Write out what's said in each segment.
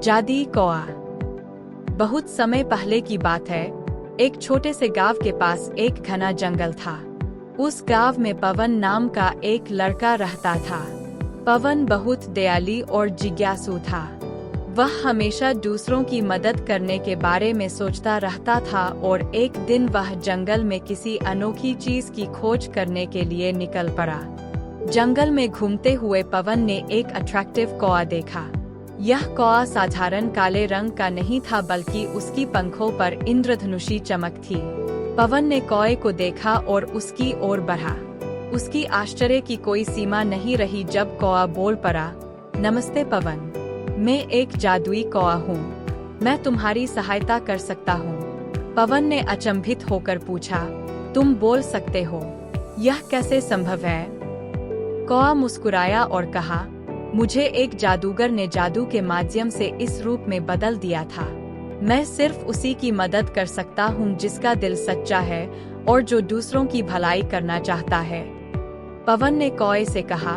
जादी कौआ। बहुत समय पहले की बात है। एक छोटे से गांव के पास एक घना जंगल था। उस गांव में पवन नाम का एक लड़का रहता था। पवन बहुत दयालु और जिज्ञासु था। वह हमेशा दूसरों की मदद करने के बारे में सोचता रहता था और एक दिन वह जंगल में किसी अनोखी चीज की खोज करने के लिए निकल पड़ा। जंगल में घूमते हुए पवन ने एक अट्रैक्टिव कौआ देखा। यह कौआ साधारण काले रंग का नहीं था, बल्कि उसकी पंखों पर इंद्रधनुषी चमक थी। पवन ने कौए को देखा और उसकी ओर बढ़ा। उसकी आश्चर्य की कोई सीमा नहीं रही जब कौआ बोल पड़ा, नमस्ते पवन, मैं एक जादुई कौआ हूँ, मैं तुम्हारी सहायता कर सकता हूँ। पवन ने अचंभित होकर पूछा, तुम बोल सकते हो, यह कैसे संभव है? कौआ मुस्कुराया और कहा, मुझे एक जादूगर ने जादू के माध्यम से इस रूप में बदल दिया था। मैं सिर्फ उसी की मदद कर सकता हूँ जिसका दिल सच्चा है और जो दूसरों की भलाई करना चाहता है। पवन ने कौए से कहा,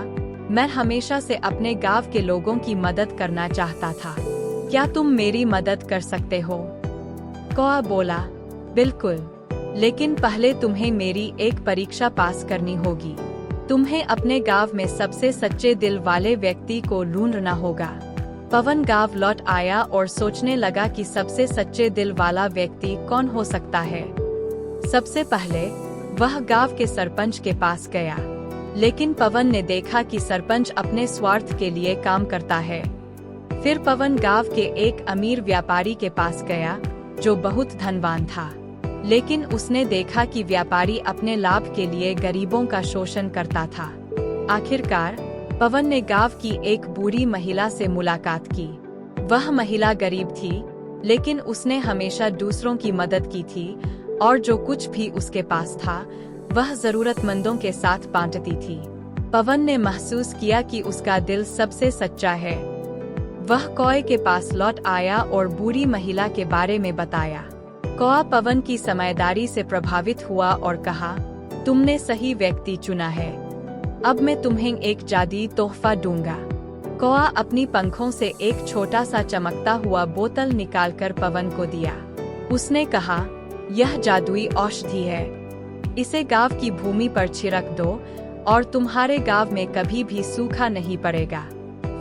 मैं हमेशा से अपने गांव के लोगों की मदद करना चाहता था, क्या तुम मेरी मदद कर सकते हो? कौआ बोला, बिल्कुल, लेकिन पहले तुम्हें मेरी एक परीक्षा पास करनी होगी। तुम्हें अपने गांव में सबसे सच्चे दिल वाले व्यक्ति को ढूंढना होगा। पवन गांव लौट आया और सोचने लगा कि सबसे सच्चे दिल वाला व्यक्ति कौन हो सकता है। सबसे पहले वह गांव के सरपंच के पास गया, लेकिन पवन ने देखा कि सरपंच अपने स्वार्थ के लिए काम करता है। फिर पवन गांव के एक अमीर व्यापारी के पास गया, जो बहुत धनवान था, लेकिन उसने देखा कि व्यापारी अपने लाभ के लिए गरीबों का शोषण करता था। आखिरकार पवन ने गांव की एक बूढ़ी महिला से मुलाकात की। वह महिला गरीब थी, लेकिन उसने हमेशा दूसरों की मदद की थी और जो कुछ भी उसके पास था वह जरूरतमंदों के साथ बांटती थी। पवन ने महसूस किया कि उसका दिल सबसे सच्चा है। वह कौए के पास लौट आया और बूढ़ी महिला के बारे में बताया। कौआ पवन की समझदारी से प्रभावित हुआ और कहा, तुमने सही व्यक्ति चुना है, अब मैं तुम्हें एक जादुई तोहफा दूंगा। कौआ अपनी पंखों से एक छोटा सा चमकता हुआ बोतल निकालकर पवन को दिया। उसने कहा, यह जादुई औषधि है, इसे गांव की भूमि पर छिड़क दो और तुम्हारे गांव में कभी भी सूखा नहीं पड़ेगा।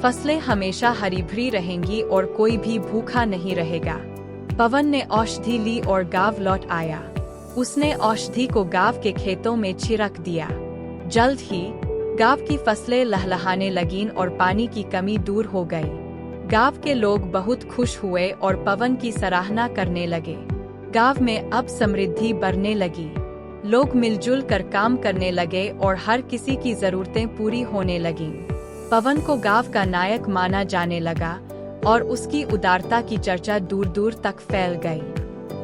फसलें हमेशा हरी भरी रहेंगी और कोई भी भूखा नहीं रहेगा। पवन ने औषधि ली और गांव लौट आया। उसने औषधि को गांव के खेतों में छिड़क दिया। जल्द ही गांव की फसलें लहलहाने लगीं और पानी की कमी दूर हो गई। गांव के लोग बहुत खुश हुए और पवन की सराहना करने लगे। गांव में अब समृद्धि बढ़ने लगी। लोग मिलजुल कर काम करने लगे और हर किसी की जरूरतें पूरी होने लगीं। पवन को गांव का नायक माना जाने लगा और उसकी उदारता की चर्चा दूर दूर तक फैल गई।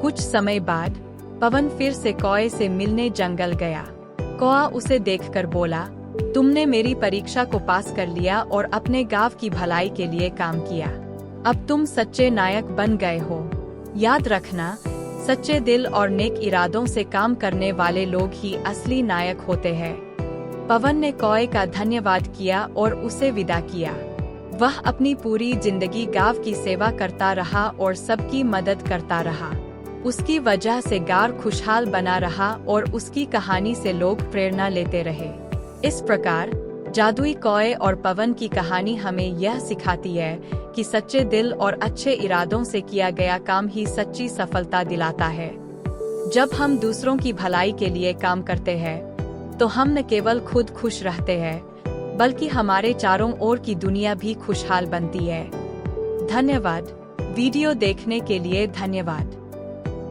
कुछ समय बाद पवन फिर से कौए से मिलने जंगल गया। कौआ उसे देखकर बोला, तुमने मेरी परीक्षा को पास कर लिया और अपने गांव की भलाई के लिए काम किया। अब तुम सच्चे नायक बन गए हो। याद रखना, सच्चे दिल और नेक इरादों से काम करने वाले लोग ही असली नायक होते हैं। पवन ने कौए का धन्यवाद किया और उसे विदा किया। वह अपनी पूरी जिंदगी गांव की सेवा करता रहा और सबकी मदद करता रहा। उसकी वजह से गांव खुशहाल बना रहा और उसकी कहानी से लोग प्रेरणा लेते रहे। इस प्रकार जादुई कौए और पवन की कहानी हमें यह सिखाती है कि सच्चे दिल और अच्छे इरादों से किया गया काम ही सच्ची सफलता दिलाता है। जब हम दूसरों की भलाई के लिए काम करते हैं, तो हम न केवल खुद खुश रहते हैं, बल्कि हमारे चारों ओर की दुनिया भी खुशहाल बनती है। धन्यवाद। वीडियो देखने के लिए धन्यवाद।